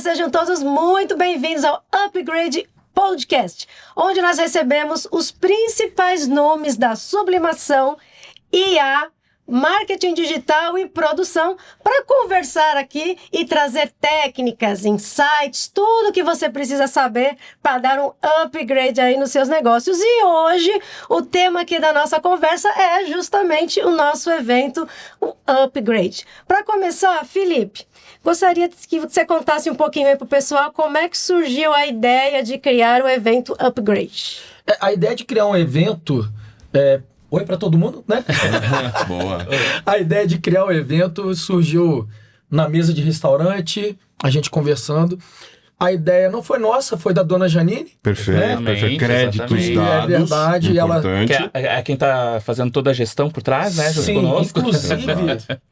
sejam todos muito bem-vindos ao Upgrade Podcast, onde nós recebemos os principais nomes da sublimação, IA, marketing digital e produção para conversar aqui e trazer técnicas, insights, tudo que você precisa saber para dar um upgrade aí nos seus negócios. E hoje o tema aqui da nossa conversa é justamente o nosso evento, o Upgrade. Para começar, Felipe, gostaria que você contasse um pouquinho aí para o pessoal como é que surgiu a ideia de criar o evento Upgrade. A ideia de criar um evento... Oi para todo mundo, né? Boa. A ideia de criar o evento surgiu na mesa de restaurante, a gente conversando. A ideia não foi nossa, foi da dona Janine. Perfeito, né? perfeito. Créditos Exatamente. dados. É verdade. Importante. Que é quem tá fazendo toda a gestão por trás, né? Junto Sim, conosco. inclusive,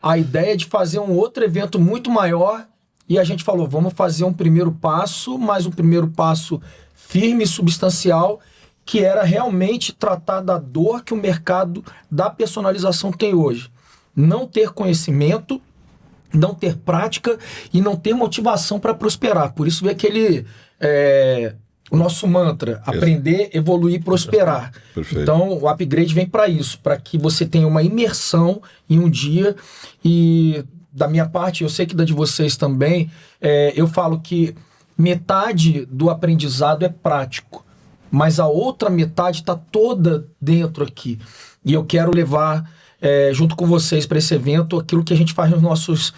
a ideia é de fazer um outro evento muito maior. E a gente falou, vamos fazer um primeiro passo, mas um primeiro passo firme e substancial, que era realmente tratar da dor que o mercado da personalização tem hoje. Não ter conhecimento, não ter prática e não ter motivação para prosperar. Por isso vem o nosso mantra, aprender, evoluir, prosperar. Perfeito. Então o upgrade vem para isso, para que você tenha uma imersão em um dia. E da minha parte, eu sei que da de vocês também, eu falo que metade do aprendizado é prático, mas a outra metade está toda dentro aqui. E eu quero levar, junto com vocês, para esse evento, aquilo que a gente faz nos nossos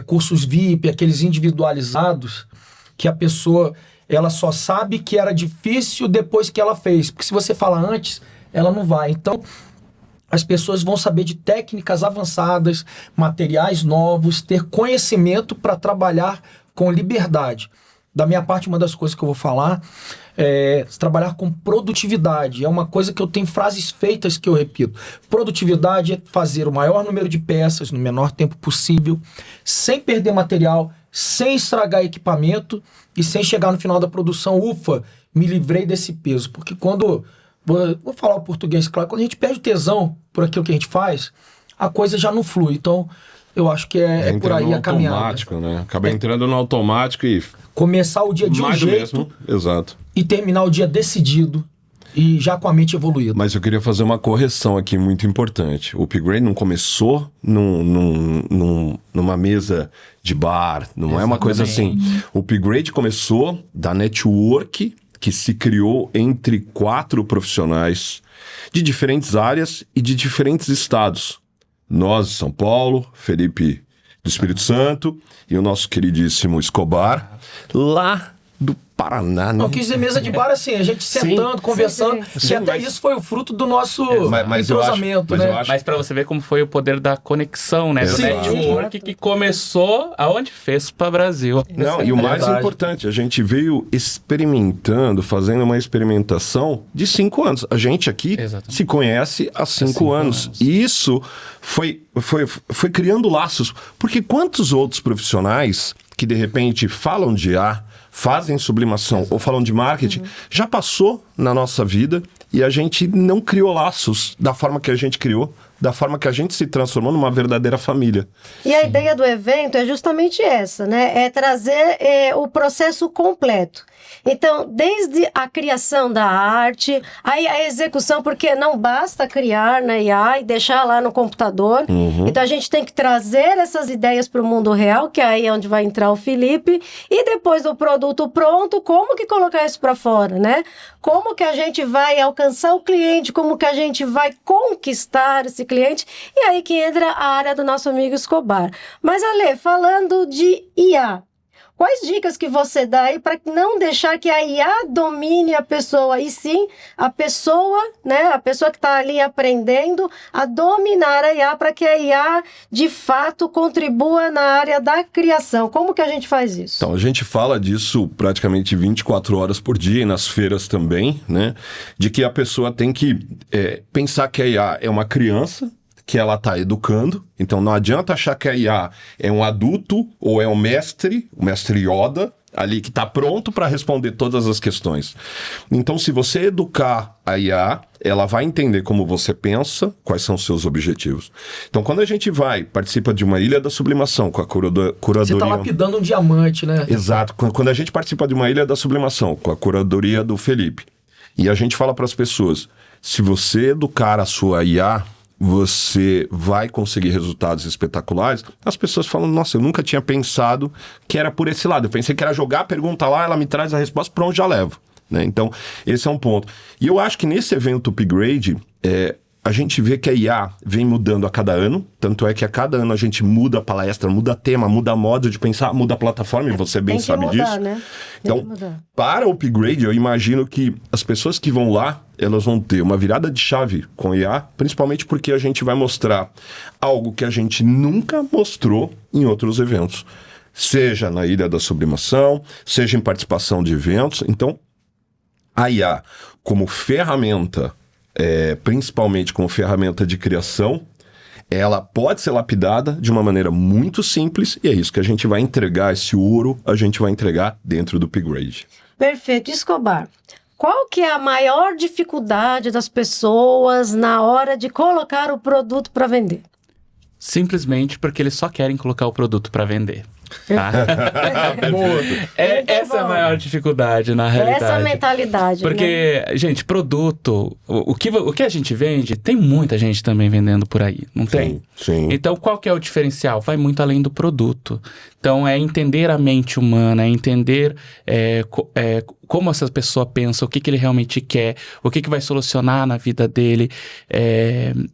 cursos VIP, aqueles individualizados, que a pessoa ela só sabe que era difícil depois que ela fez. Porque se você fala antes, ela não vai. Então, as pessoas vão saber de técnicas avançadas, materiais novos, ter conhecimento para trabalhar com liberdade. Da minha parte, uma das coisas que eu vou falar é trabalhar com produtividade. É uma coisa que eu tenho frases feitas que eu repito. Produtividade é fazer o maior número de peças no menor tempo possível, sem perder material, sem estragar equipamento e sem chegar no final da produção, ufa, me livrei desse peso. Porque quando, vou falar o português claro, quando a gente perde o tesão por aquilo que a gente faz, a coisa já não flui. Então, eu acho que é por aí a caminhada. Automático, né? Acaba entrando no automático e... Começar o dia de um jeito mesmo. Exato. E terminar o dia decidido e já com a mente evoluída. Mas eu queria fazer uma correção aqui muito importante. O Upgrade não começou numa mesa de bar, não é uma coisa assim. O Upgrade começou da network que se criou entre 4 profissionais de diferentes áreas e de diferentes estados. Nós de São Paulo, Felipe do Espírito Santo e o nosso queridíssimo Escobar, lá do Paraná, né? Não quis dizer mesa de bar assim, a gente sentando, conversando, e até isso foi o fruto do nosso entrosamento, né? Mas pra você ver como foi o poder da conexão, né? Do network que começou aonde? Fez pra Brasil. Não, e o mais importante, a gente veio experimentando, fazendo uma experimentação de 5 anos. A gente aqui se conhece há 5 anos. E isso foi criando laços. Porque quantos outros profissionais que de repente falam de IA, fazem sublimação ou falam de marketing, já passou na nossa vida e a gente não criou laços da forma que a gente criou, da forma que a gente se transformou numa verdadeira família. E a ideia do evento é justamente essa, né? É trazer o processo completo. Então, desde a criação da arte, aí a execução, porque não basta criar na IA e deixar lá no computador. Então, a gente tem que trazer essas ideias para o mundo real, que é aí onde vai entrar o Felipe. E depois do produto pronto, como que colocar isso para fora, né? Como que a gente vai alcançar o cliente, como que a gente vai conquistar esse cliente. E aí que entra a área do nosso amigo Escobar. Mas, Ale, falando de IA, quais dicas que você dá aí para não deixar que a IA domine a pessoa, e sim a pessoa, né, a pessoa que está ali aprendendo a dominar a IA para que a IA de fato contribua na área da criação? Como que a gente faz isso? Então, a gente fala disso praticamente 24 horas por dia e nas feiras também, né? De que a pessoa tem que pensar que a IA é uma criança, que ela está educando. Então não adianta achar que a IA é um adulto ou é o mestre Yoda, ali que está pronto para responder todas as questões. Então, se você educar a IA, ela vai entender como você pensa, quais são os seus objetivos. Então, quando a gente participa de uma Ilha da Sublimação com a curadoria... Você tá lapidando um diamante, né? Exato. Quando a gente participa de uma Ilha da Sublimação com a curadoria do Felipe, e a gente fala para as pessoas, se você educar a sua IA, você vai conseguir resultados espetaculares, as pessoas falam, nossa, eu nunca tinha pensado que era por esse lado. Eu pensei que era jogar a pergunta lá, ela me traz a resposta, pronto, já levo. Né? Então, esse é um ponto. E eu acho que nesse evento Upgrade, a gente vê que a IA vem mudando a cada ano, tanto é que a cada ano a gente muda a palestra, muda tema, muda modo de pensar, muda a plataforma, e você bem sabe disso. Né? Então, para o Upgrade, eu imagino que as pessoas que vão lá, elas vão ter uma virada de chave com IA, principalmente porque a gente vai mostrar algo que a gente nunca mostrou em outros eventos. Seja na Ilha da Sublimação, seja em participação de eventos. Então, a IA como ferramenta, principalmente como ferramenta de criação, ela pode ser lapidada de uma maneira muito simples, e é isso que a gente vai entregar, esse ouro a gente vai entregar dentro do Upgrade. Perfeito. Escobar, qual que é a maior dificuldade das pessoas na hora de colocar o produto para vender? Simplesmente porque eles só querem colocar o produto para vender. Tá? Essa é a maior dificuldade, na realidade. Essa mentalidade. Porque, né? Gente, produto, o que a gente vende, tem muita gente também vendendo por aí, não tem? Sim. Então, qual que é o diferencial? Vai muito além do produto. Então, é entender a mente humana, é entender como essa pessoa pensa, o que ele realmente quer, o que vai solucionar na vida dele.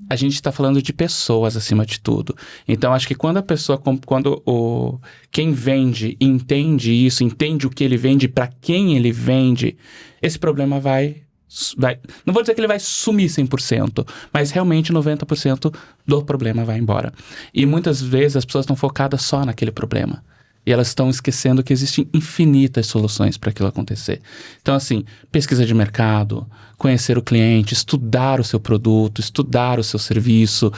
A gente está falando de pessoas acima de tudo. Então, acho que quando a pessoa, quem vende entende isso, entende o que ele vende, para quem ele vende, esse problema vai... Não vou dizer que ele vai sumir 100%, mas realmente 90% do problema vai embora. E muitas vezes as pessoas estão focadas só naquele problema. E elas estão esquecendo que existem infinitas soluções para aquilo acontecer. Então, assim, pesquisa de mercado, conhecer o cliente, estudar o seu produto, estudar o seu serviço.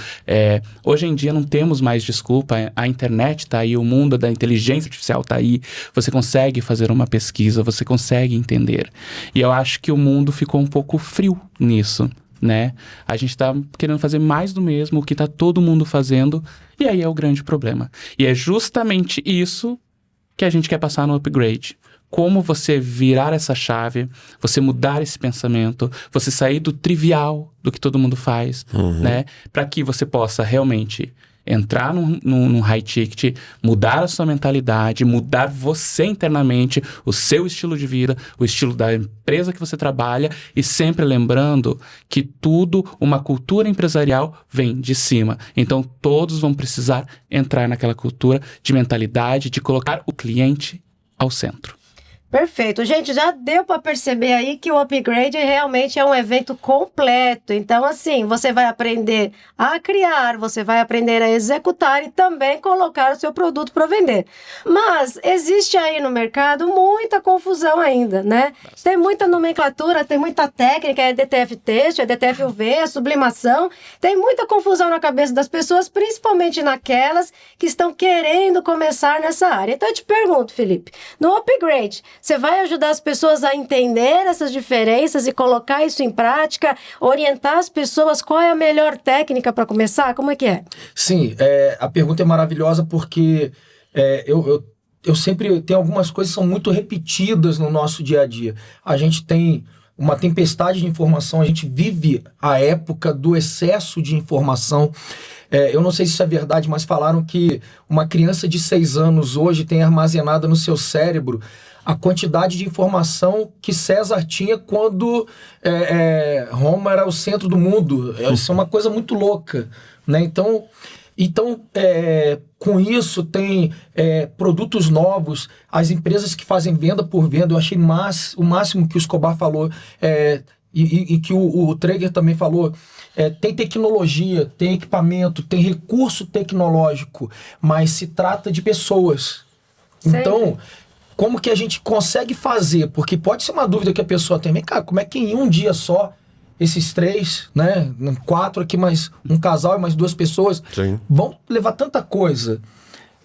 Hoje em dia não temos mais desculpa, a internet está aí, o mundo da inteligência artificial está aí. Você consegue fazer uma pesquisa, você consegue entender. E eu acho que o mundo ficou um pouco frio nisso, né? A gente está querendo fazer mais do mesmo, o que está todo mundo fazendo, e aí é o grande problema. E é justamente isso que a gente quer passar no Upgrade. Como você virar essa chave, você mudar esse pensamento, você sair do trivial do que todo mundo faz, né? Para que você possa realmente entrar num high ticket, mudar a sua mentalidade, mudar você internamente, o seu estilo de vida, o estilo da empresa que você trabalha, e sempre lembrando que tudo, uma cultura empresarial vem de cima. Então todos vão precisar entrar naquela cultura de mentalidade, de colocar o cliente ao centro. Perfeito. Gente, já deu para perceber aí que o Upgrade realmente é um evento completo. Então, assim, você vai aprender a criar, você vai aprender a executar e também colocar o seu produto para vender. Mas existe aí no mercado muita confusão ainda, né? Tem muita nomenclatura, tem muita técnica, é DTF texto, é DTF UV, é sublimação. Tem muita confusão na cabeça das pessoas, principalmente naquelas que estão querendo começar nessa área. Então, eu te pergunto, Felipe, no Upgrade, você vai ajudar as pessoas a entender essas diferenças e colocar isso em prática, orientar as pessoas qual é a melhor técnica para começar? Como é que é? Sim, a pergunta é maravilhosa porque eu sempre tenho algumas coisas que são muito repetidas no nosso dia a dia. A gente tem uma tempestade de informação, a gente vive a época do excesso de informação. Eu não sei se isso é verdade, mas falaram que uma criança de 6 anos hoje tem armazenada no seu cérebro a quantidade de informação que César tinha quando Roma era o centro do mundo. Isso é uma coisa muito louca, né? Então com isso tem produtos novos, as empresas que fazem venda por venda. Eu achei o máximo que o Escobar falou, e que o Traeger também falou. Tem tecnologia, tem equipamento, tem recurso tecnológico, mas se trata de pessoas. Sempre. Então, como que a gente consegue fazer? Porque pode ser uma dúvida que a pessoa tem. Vem cá, como é que em um dia só esses 3, né? 4 aqui, mais um casal e mais 2 pessoas, Sim, vão levar tanta coisa?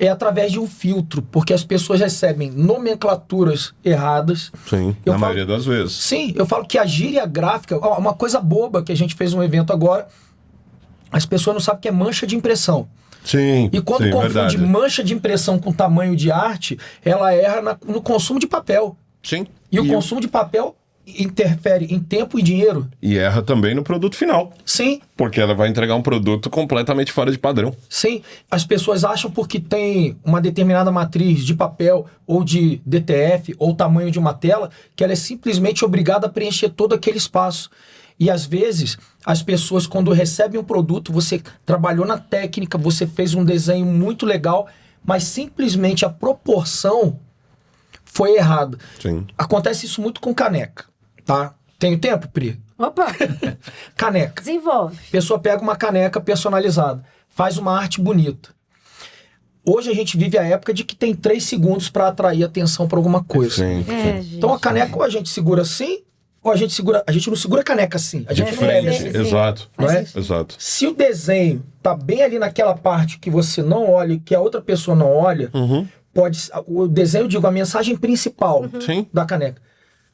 é através de um filtro, porque as pessoas recebem nomenclaturas erradas. Sim, na maioria das vezes. Sim, eu falo que a gíria gráfica, uma coisa boba que a gente fez um evento agora, as pessoas não sabem o que é mancha de impressão. Sim, e quando confunde verdade. mancha de impressão com tamanho de arte, ela erra no consumo de papel. Sim. E o consumo de papel interfere em tempo e dinheiro. E erra também no produto final. Sim. Porque ela vai entregar um produto completamente fora de padrão. Sim. As pessoas acham porque tem uma determinada matriz de papel ou de DTF ou tamanho de uma tela que ela é simplesmente obrigada a preencher todo aquele espaço. E às vezes, as pessoas quando recebem um produto, você trabalhou na técnica, você fez um desenho muito legal, mas simplesmente a proporção foi errada. Sim. Acontece isso muito com caneca, tá? Tenho tempo, Pri? Opa! Caneca. Desenvolve. A pessoa pega uma caneca personalizada, faz uma arte bonita. Hoje a gente vive a época de que tem 3 segundos para atrair atenção para alguma coisa. Sim. Gente. Então a caneca ou a gente segura assim, ou a gente não segura a caneca assim. A gente De escreve frente, assim. exato. Não é? Exato. Se o desenho tá bem ali naquela parte que você não olha, que a outra pessoa não olha, o desenho, eu digo, a mensagem principal Sim. da caneca.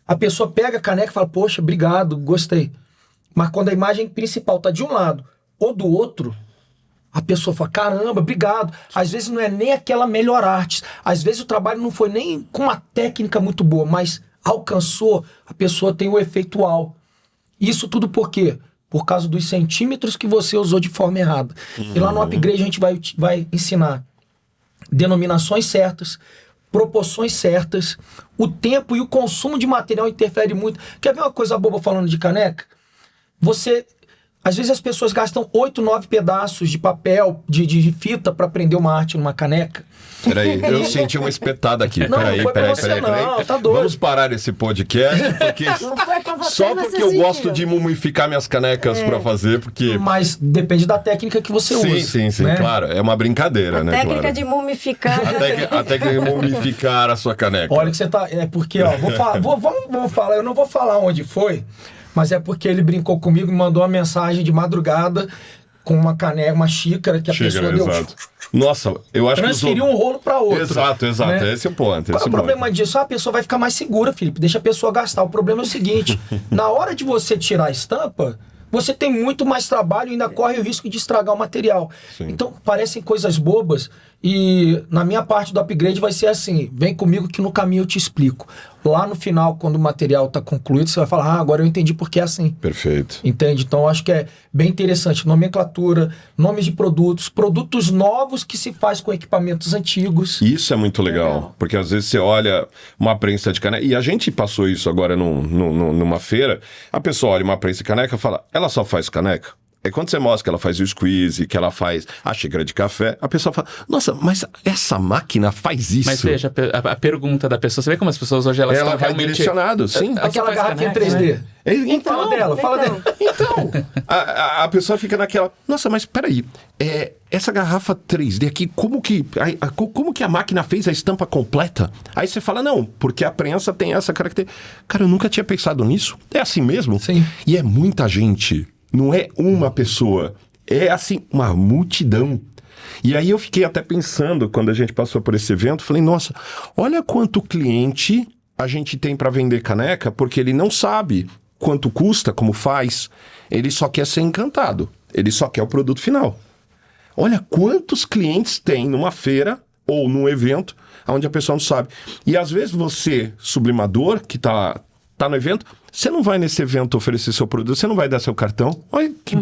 A pessoa pega a caneca e fala, poxa, obrigado, gostei. Mas quando a imagem principal tá de um lado ou do outro, a pessoa fala, caramba, obrigado. Às vezes não é nem aquela melhor arte. Às vezes o trabalho não foi nem com uma técnica muito boa, mas alcançou, a pessoa tem o efeito uau. Isso tudo por quê? Por causa dos centímetros que você usou de forma errada. E lá no upgrade a gente vai ensinar denominações certas, proporções certas, o tempo e o consumo de material interfere muito. Quer ver uma coisa boba falando de caneca? Às vezes as pessoas gastam 8, 9 pedaços de papel, de fita para prender uma arte numa caneca. Peraí, eu senti uma espetada aqui. Não, Peraí, não foi pra você não, tá doido. Vamos parar esse podcast, porque Não foi pra você, só mas porque você eu gosto sentiu. de mumificar minhas canecas pra fazer, porque... Mas depende da técnica que você usa. Sim, né? claro. É uma brincadeira, né? Técnica Claro. de mumificar. A técnica de mumificar a sua caneca. Olha que você tá... É porque, ó, vamos falar, eu não vou falar onde foi, mas é porque ele brincou comigo e mandou uma mensagem de madrugada com uma caneca, uma xícara que a pessoa deu... Exato. Nossa, eu acho Transferiu que um rolo para outro. Exato. né? Esse é o ponto. Qual é o problema disso? A pessoa vai ficar mais segura, Felipe. Deixa a pessoa gastar. O problema é o seguinte: na hora de você tirar a estampa, você tem muito mais trabalho e ainda corre o risco de estragar o material. Sim. Então, parecem coisas bobas. E na minha parte do upgrade vai ser assim: vem comigo que no caminho eu te explico. Lá no final, quando o material está concluído, você vai falar, agora eu entendi porque é assim. Perfeito. Entende? Então, eu acho que é bem interessante. Nomenclatura, nomes de produtos novos que se faz com equipamentos antigos. Isso é muito legal, porque às vezes você olha uma prensa de caneca, e a gente passou isso agora numa feira, a pessoa olha uma prensa de caneca e fala, ela só faz caneca? É quando você mostra que ela faz o squeeze, que ela faz a xícara de café, a pessoa fala, nossa, mas essa máquina faz isso? Mas veja, a pergunta da pessoa, você vê como as pessoas hoje elas Ela estão vai realmente... direcionado, sim. Aquela garrafinha caneca, 3D. né? Então, Fala dela. Então, a pessoa fica naquela, nossa, mas peraí, essa garrafa 3D aqui, como que a máquina fez a estampa completa? Aí você fala, não, porque a prensa tem essa característica. Cara, eu nunca tinha pensado nisso. É assim mesmo? Sim. E é muita gente, não é uma pessoa, é assim, uma multidão. E aí eu fiquei até pensando, quando a gente passou por esse evento, falei, nossa, olha quanto cliente a gente tem para vender caneca, porque ele não sabe quanto custa, como faz, ele só quer ser encantado, ele só quer o produto final. Olha quantos clientes tem numa feira ou num evento onde a pessoa não sabe. E às vezes você, sublimador, que tá no evento, você não vai nesse evento oferecer seu produto, você não vai dar seu cartão. Olha que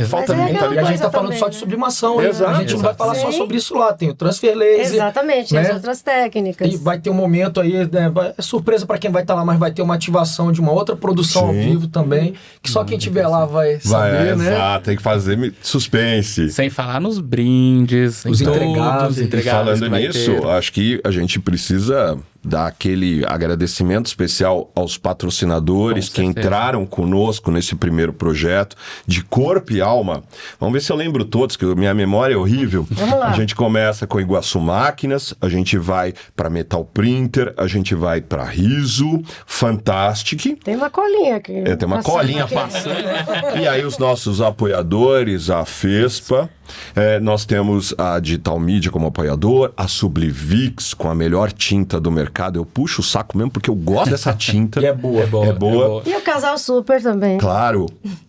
falta de Mas é E a Coisa gente tá falando também, só né? de sublimação, né? Exato. A gente não vai falar só Sim. sobre isso lá. Tem o transfer laser. Exatamente, né? as outras técnicas. E vai ter um momento aí, né? É surpresa para quem vai estar lá, mas vai ter uma ativação de uma outra produção ao vivo também, que só quem tiver lá vai saber, né? Exato, tem que fazer suspense. Sem falar nos brindes, Os em todos entregáveis. os E entregáveis falando que vai nisso, ter. acho que a gente precisa dar aquele agradecimento especial aos patrocinadores Com que certeza. entraram conosco nesse primeiro projeto de corpo e alma. Vamos ver se eu lembro todos, que minha memória é horrível. Vamos lá. A gente começa com Iguaçu Máquinas, a gente vai para Metal Printer, a gente vai para Riso, Fantastic. Tem uma colinha aqui. Tem uma Passando colinha aqui. passando. E aí os nossos apoiadores, a FESPA. Nós temos a Digital Media como apoiador, a Sublivix com a melhor tinta do mercado. Eu puxo o saco mesmo porque eu gosto dessa tinta. E é boa. É boa. E o Casal Super também. Claro.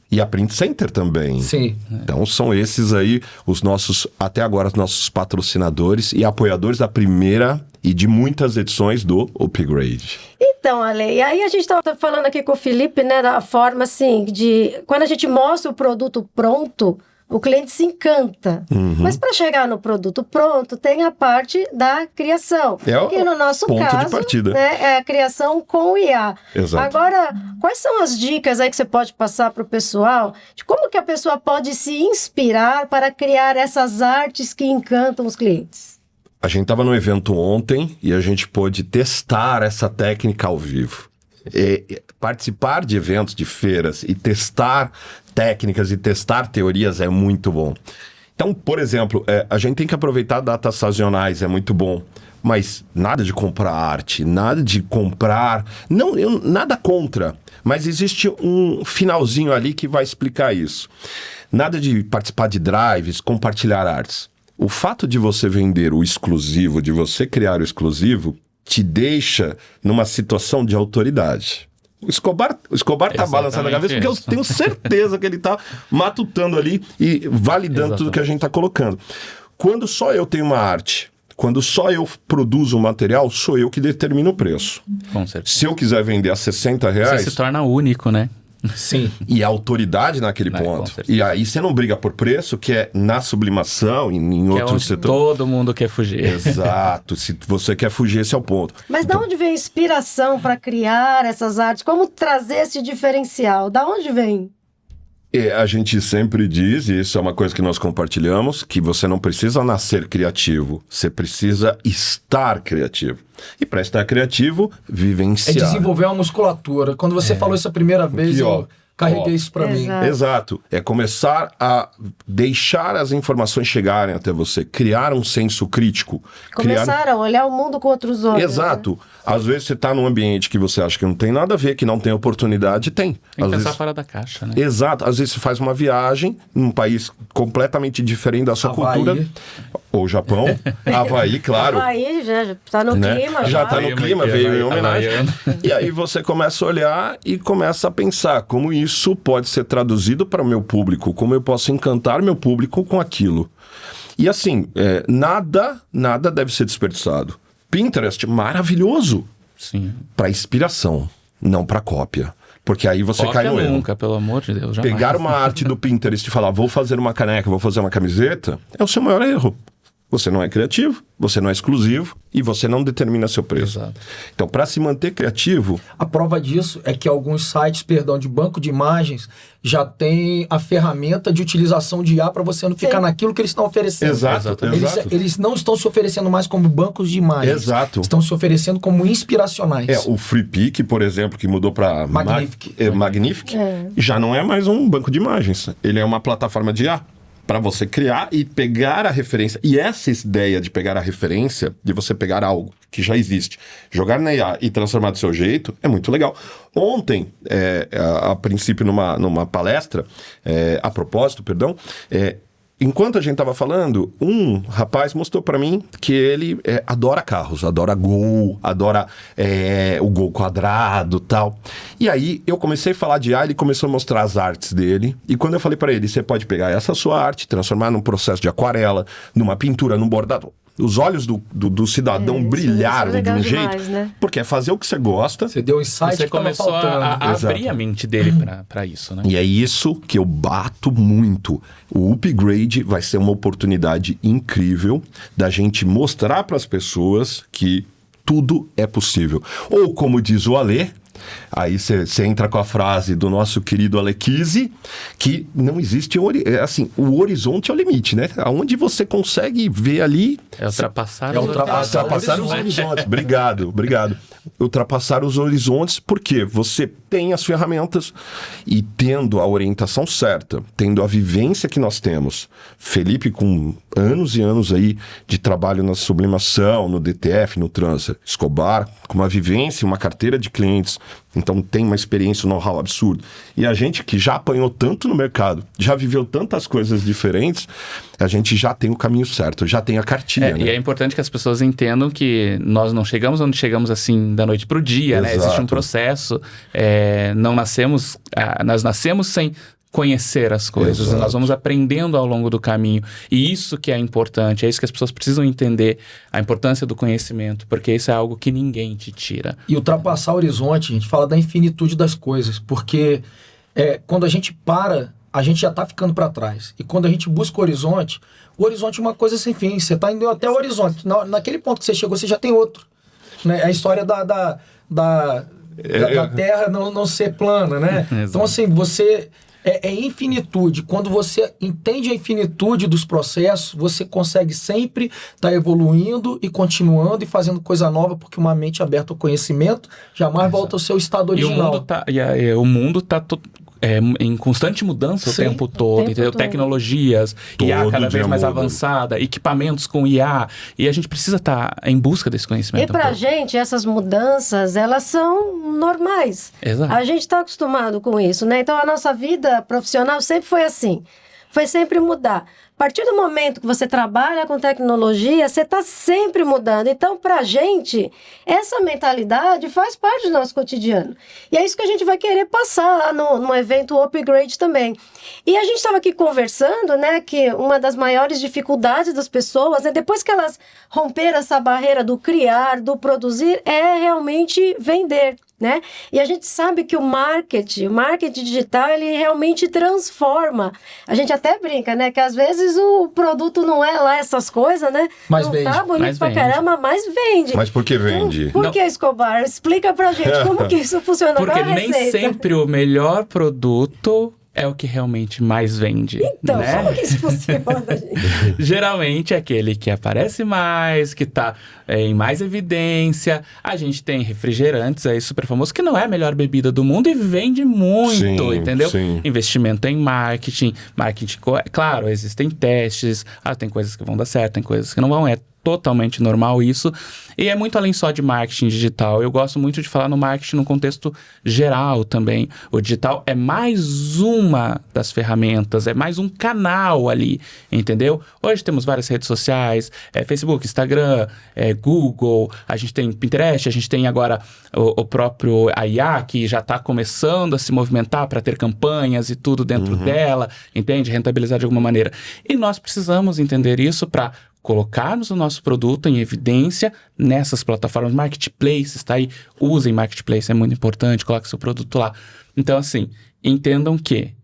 E a Print Center também. Sim. Então são esses aí os nossos, até agora, os nossos patrocinadores e apoiadores da primeira e de muitas edições do Upgrade. Então, Ale, e aí a gente estava falando aqui com o Felipe, né, da forma assim, de quando a gente mostra o produto pronto, o cliente se encanta. Mas para chegar no produto pronto, tem a parte da criação. Que no nosso ponto caso, de partida. Né, é a criação com o IA. Exato. Agora, quais são as dicas aí que você pode passar para o pessoal de como que a pessoa pode se inspirar para criar essas artes que encantam os clientes? A gente estava no evento ontem e a gente pôde testar essa técnica ao vivo. Participar de eventos, de feiras e testar técnicas e testar teorias é muito bom. Então, por exemplo, a gente tem que aproveitar datas sazonais, é muito bom. Mas nada de comprar arte, nada de comprar... nada contra, mas existe um finalzinho ali que vai explicar isso. Nada de participar de drives, compartilhar artes. O fato de você vender o exclusivo, de você criar o exclusivo, te deixa numa situação de autoridade. O Escobar tá balançando a cabeça porque eu tenho certeza que ele tá matutando ali e validando tudo que a gente tá colocando. Quando só eu tenho uma arte, quando só eu produzo um material, sou eu que determino o preço. Com certeza. Se eu quiser vender a R$60... Você se torna único, né? Sim. E a autoridade naquele ponto. E aí você não briga por preço, que é na sublimação e em outros setores. Todo mundo quer fugir. Exato. Se você quer fugir, esse é o ponto. Mas então, de onde vem a inspiração para criar essas artes? Como trazer esse diferencial? Da onde vem? A gente sempre diz, e isso é uma coisa que nós compartilhamos, que você não precisa nascer criativo, você precisa estar criativo. E para estar criativo, vivenciar. É desenvolver uma musculatura. Quando você falou isso a primeira vez, eu carreguei isso para mim. Exato. É começar a deixar as informações chegarem até você, criar um senso crítico. Começar a olhar o mundo com outros olhos. Exato. Né? Às vezes você está num ambiente que você acha que não tem nada a ver, que não tem oportunidade, tem. Tem que pensar vezes... fora da caixa, né? Exato. Às vezes você faz uma viagem num país completamente diferente da sua cultura. Ou Japão. Havaí, claro. Havaí já tá no clima. Já tá no clima, veio em homenagem. E aí você começa a olhar e começa a pensar como isso pode ser traduzido para o meu público, como eu posso encantar meu público com aquilo. E assim, nada deve ser desperdiçado. Pinterest, maravilhoso. Sim. Para inspiração, não para cópia. Porque aí você cai no erro. Nunca, pelo amor de Deus, jamais. Pegar uma arte do Pinterest e falar, vou fazer uma caneca, vou fazer uma camiseta, é o seu maior erro. Você não é criativo, você não é exclusivo e você não determina seu preço. Exato. Então, para se manter criativo... A prova disso é que alguns sites, de banco de imagens, já tem a ferramenta de utilização de IA para você não ficar naquilo que eles estão oferecendo. Exato. Eles não estão se oferecendo mais como bancos de imagens. Exato. Estão se oferecendo como inspiracionais. O FreePic, por exemplo, que mudou para Magnific, já não é mais um banco de imagens. Ele é uma plataforma de IA. Para você criar e pegar a referência. E essa ideia de pegar a referência, de você pegar algo que já existe, jogar na IA e transformar do seu jeito, é muito legal. Ontem, a princípio, numa palestra, a propósito, enquanto a gente estava falando, um rapaz mostrou para mim que ele adora carros, adora Gol, adora o Gol quadrado e tal. E aí eu comecei a falar de ele começou a mostrar as artes dele. E quando eu falei para ele, você pode pegar essa sua arte, transformar num processo de aquarela, numa pintura, num bordado. Os olhos do cidadão brilharam de um jeito, né? Porque é fazer o que você gosta. Você deu um insight. Você começou a abrir a mente dele para isso, né? E é isso que eu bato muito. O Upgrade vai ser uma oportunidade incrível da gente mostrar para as pessoas que tudo é possível. Ou como diz o Alê, aí você entra com a frase do nosso querido Alequise, que não existe, o horizonte é o limite, né? Aonde você consegue ver ali... Ultrapassar os horizontes. Obrigado. ultrapassar os horizontes, porque você tem as ferramentas e tendo a orientação certa, tendo a vivência que nós temos. Felipe com anos e anos aí de trabalho na sublimação, no DTF, no Transa. Escobar com uma vivência, uma carteira de clientes, então tem uma experiência, um know-how absurdo. E a gente que já apanhou tanto no mercado, já viveu tantas coisas diferentes, a gente já tem o caminho certo, já tem a cartilha. Né? E é importante que as pessoas entendam que nós não chegamos onde chegamos assim da noite para o dia, né? Existe um processo, nós nascemos sem conhecer as coisas, nós vamos aprendendo ao longo do caminho, e isso que é importante, é isso que as pessoas precisam entender, a importância do conhecimento, porque isso é algo que ninguém te tira. E ultrapassar o horizonte, a gente fala da infinitude das coisas, porque quando a gente para, a gente já está ficando para trás, e quando a gente busca o horizonte é uma coisa sem fim, você está indo até o horizonte, naquele ponto que você chegou, você já tem outro, né? É a história da Terra não ser plana, né? Então assim, você... É infinitude. Quando você entende a infinitude dos processos, você consegue sempre estar evoluindo e continuando e fazendo coisa nova, porque uma mente aberta ao conhecimento jamais volta ao seu estado original. E o mundo está em constante mudança o tempo todo, entendeu? Tecnologias, IA cada vez mais avançada, equipamentos com IA, e a gente precisa estar em busca desse conhecimento. E pra gente, essas mudanças, elas são normais. Exato. A gente está acostumado com isso, né? Então, a nossa vida profissional sempre foi assim. Foi sempre mudar. A partir do momento que você trabalha com tecnologia, você está sempre mudando. Então, para a gente, essa mentalidade faz parte do nosso cotidiano. E é isso que a gente vai querer passar lá no evento Upgrade também. E a gente estava aqui conversando, né, que uma das maiores dificuldades das pessoas, né, depois que elas romperam essa barreira do criar, do produzir, é realmente vender. Né? E a gente sabe que o marketing digital, ele realmente transforma. A gente até brinca, né? Que às vezes o produto não é lá essas coisas, né? Mas não vende. Tá bonito pra caramba, mas vende. Mas por que vende? Então, por que, Escobar? Explica pra gente como que isso funciona. Porque nem sempre o melhor produto é o que realmente mais vende. Então, né? como que isso funciona, gente? Geralmente é aquele que aparece mais, que está em mais evidência. A gente tem refrigerantes aí super famosos, que não é a melhor bebida do mundo e vende muito, entendeu? Sim. Investimento em marketing. Claro, existem testes, tem coisas que vão dar certo, tem coisas que não vão, é totalmente normal isso, e é muito além só de marketing digital. Eu gosto muito de falar no marketing no contexto geral também. O digital é mais uma das ferramentas, é mais um canal ali, entendeu? Hoje temos várias redes sociais, Facebook, Instagram, Google, a gente tem Pinterest, a gente tem agora o próprio IA, que já está começando a se movimentar para ter campanhas e tudo dentro dela, entende? Rentabilizar de alguma maneira. E nós precisamos entender isso para colocarmos o nosso produto em evidência nessas plataformas. Marketplaces, tá aí. Usem Marketplace, é muito importante. Coloque seu produto lá. Então, assim, entendam que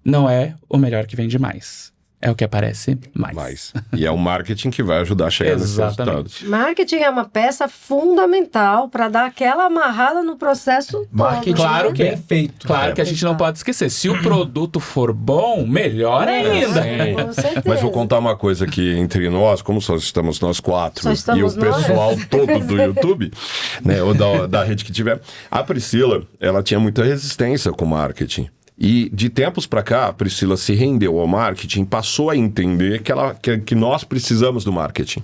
não é o melhor que vende mais. É o que aparece mais. E é o marketing que vai ajudar a chegar nesse resultado. Marketing é uma peça fundamental para dar aquela amarrada no processo marketing todo. Claro que bem feito. Claro que a gente não pode esquecer. Se o produto for bom, melhor ainda. Com certeza. Mas vou contar uma coisa aqui entre nós, como só estamos nós quatro Só estamos e o pessoal todo do YouTube, né, ou da rede que tiver. A Priscila, ela tinha muita resistência com marketing. E de tempos para cá, a Priscila se rendeu ao marketing, passou a entender que nós precisamos do marketing.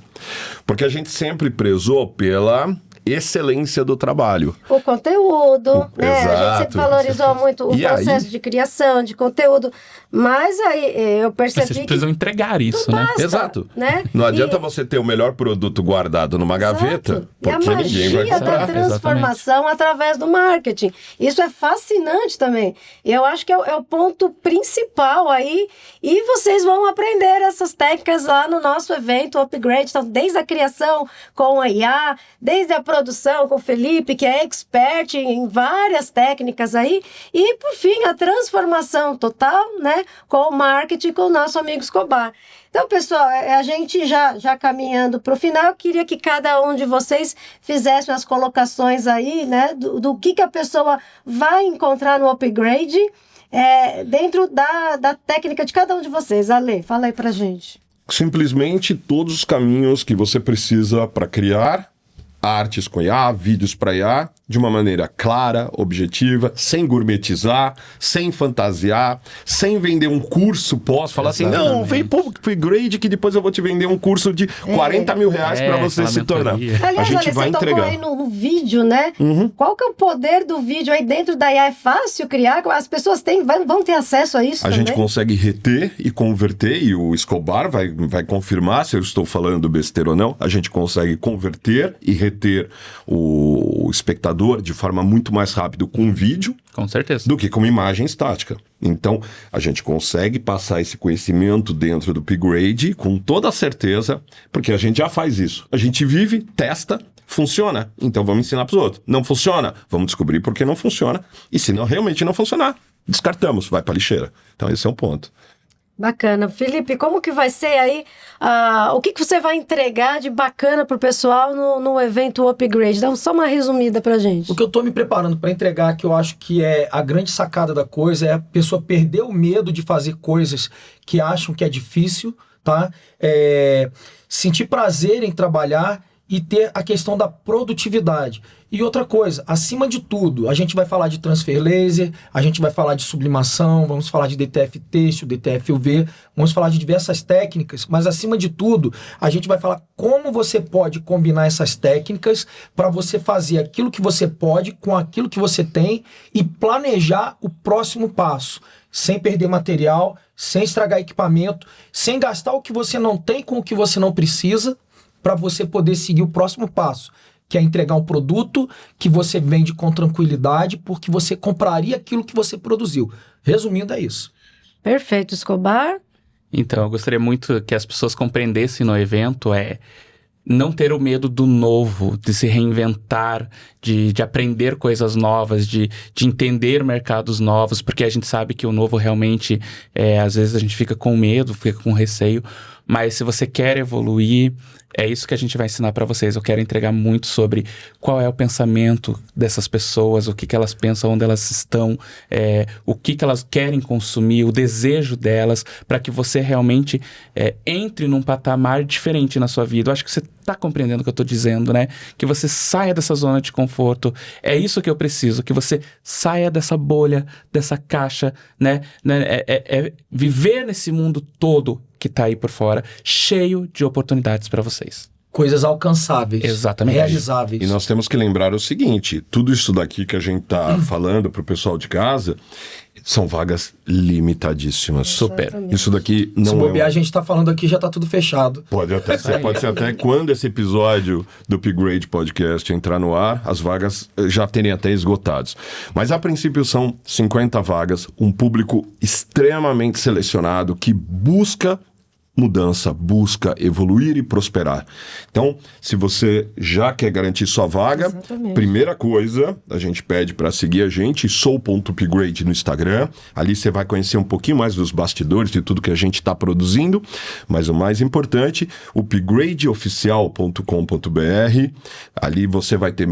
Porque a gente sempre prezou pela excelência do trabalho. O conteúdo, né? Exato. A gente sempre valorizou muito o processo de criação, de conteúdo, mas aí eu percebi Vocês precisam entregar isso, né? basta, Exato. Né? Não adianta você ter o melhor produto guardado numa gaveta, porque ninguém vai E a magia comprar. da transformação através do marketing. Isso é fascinante também. E eu acho que é o ponto principal aí. E vocês vão aprender essas técnicas lá no nosso evento Upgrade. Então, desde a criação com a IA, desde a produção com o Felipe, que é expert em várias técnicas aí. E, por fim, a transformação total, né? Com o marketing, com o nosso amigo Escobar. Então, pessoal, a gente já caminhando para o final, eu queria que cada um de vocês fizessem as colocações aí, né? Do que a pessoa vai encontrar no Upgrade dentro da técnica de cada um de vocês. Ale, fala aí pra gente. Simplesmente todos os caminhos que você precisa para criar artes com IA, vídeos para IA de uma maneira clara, objetiva, sem gourmetizar, sem fantasiar, sem vender um curso falar assim, não, vem pro upgrade que depois eu vou te vender um curso de 40 mil reais para você se tornar. Aliás, a gente vai entregar. Aí no vídeo, né? Qual que é o poder do vídeo aí dentro da IA? É fácil criar? As pessoas vão ter acesso a isso também? A gente consegue reter e converter, e o Escobar vai confirmar se eu estou falando besteira ou não. A gente consegue converter e reter o espectador de forma muito mais rápida com vídeo, com certeza, do que com imagem estática. Então, a gente consegue passar esse conhecimento dentro do upgrade com toda a certeza, porque a gente já faz isso. A gente vive, testa, funciona, então vamos ensinar para os outros. Não funciona, vamos descobrir por que não funciona. E se não realmente não funcionar, descartamos, vai para a lixeira. Então, esse é um ponto. Bacana. Felipe, como que vai ser aí, o que você vai entregar de bacana pro pessoal no evento Upgrade? Dá só uma resumida pra gente. O que eu tô me preparando para entregar, que eu acho que é a grande sacada da coisa, é a pessoa perder o medo de fazer coisas que acham que é difícil, tá? Sentir prazer em trabalhar e ter a questão da produtividade. E outra coisa, acima de tudo, a gente vai falar de transfer laser, a gente vai falar de sublimação, vamos falar de DTF têxtil, DTF UV, vamos falar de diversas técnicas, mas acima de tudo, a gente vai falar como você pode combinar essas técnicas para você fazer aquilo que você pode com aquilo que você tem e planejar o próximo passo, sem perder material, sem estragar equipamento, sem gastar o que você não tem com o que você não precisa, para você poder seguir o próximo passo, que é entregar um produto que você vende com tranquilidade, porque você compraria aquilo que você produziu. Resumindo, é isso. Perfeito, Escobar. Então, eu gostaria muito que as pessoas compreendessem no evento não ter o medo do novo, de se reinventar, de aprender coisas novas, de entender mercados novos, porque a gente sabe que o novo realmente, às vezes a gente fica com medo, fica com receio, mas se você quer evoluir, é isso que a gente vai ensinar para vocês. Eu quero entregar muito sobre qual é o pensamento dessas pessoas, o que elas pensam, onde elas estão, o que elas querem consumir, o desejo delas, para que você realmente entre num patamar diferente na sua vida. Eu acho que você está compreendendo o que eu estou dizendo, né? Que você saia dessa zona de conforto. É isso que eu preciso, que você saia dessa bolha, dessa caixa, né? Viver nesse mundo todo que tá aí por fora, cheio de oportunidades para vocês. Coisas alcançáveis. Exatamente. Realizáveis. E nós temos que lembrar o seguinte, tudo isso daqui que a gente tá falando pro pessoal de casa, são vagas limitadíssimas. Super. Isso daqui não Se bobear, a gente tá falando aqui, já tá tudo fechado. Pode ser até quando esse episódio do Upgrade Podcast entrar no ar, as vagas já terem até esgotados. Mas a princípio são 50 vagas, um público extremamente selecionado que busca mudança, busca evoluir e prosperar. Então, se você já quer garantir sua vaga, Exatamente. Primeira coisa, a gente pede para seguir a gente, sou.upgrade no Instagram. Ali você vai conhecer um pouquinho mais dos bastidores de tudo que a gente está produzindo, mas o mais importante, upgradeoficial.com.br. Ali você vai ter,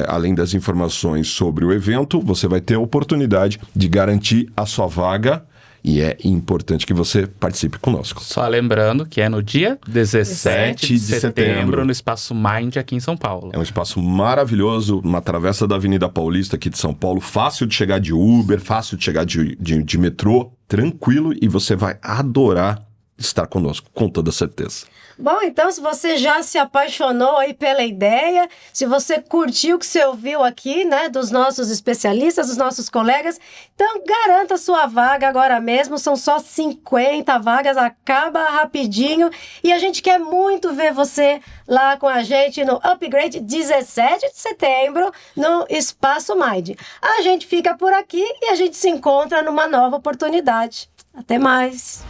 além das informações sobre o evento, você vai ter a oportunidade de garantir a sua vaga. E é importante que você participe conosco. Só lembrando que é no dia 17 de setembro, no Espaço Mind, aqui em São Paulo. É um espaço maravilhoso, uma travessa da Avenida Paulista aqui de São Paulo, fácil de chegar de Uber, fácil de chegar de metrô, tranquilo, e você vai adorar estar conosco, com toda certeza. Bom, então, se você já se apaixonou aí pela ideia, se você curtiu o que você ouviu aqui, né, dos nossos especialistas, dos nossos colegas, então garanta sua vaga agora mesmo, são só 50 vagas, acaba rapidinho, e a gente quer muito ver você lá com a gente no Upgrade 17 de setembro, no Espaço Mind. A gente fica por aqui e a gente se encontra numa nova oportunidade. Até mais!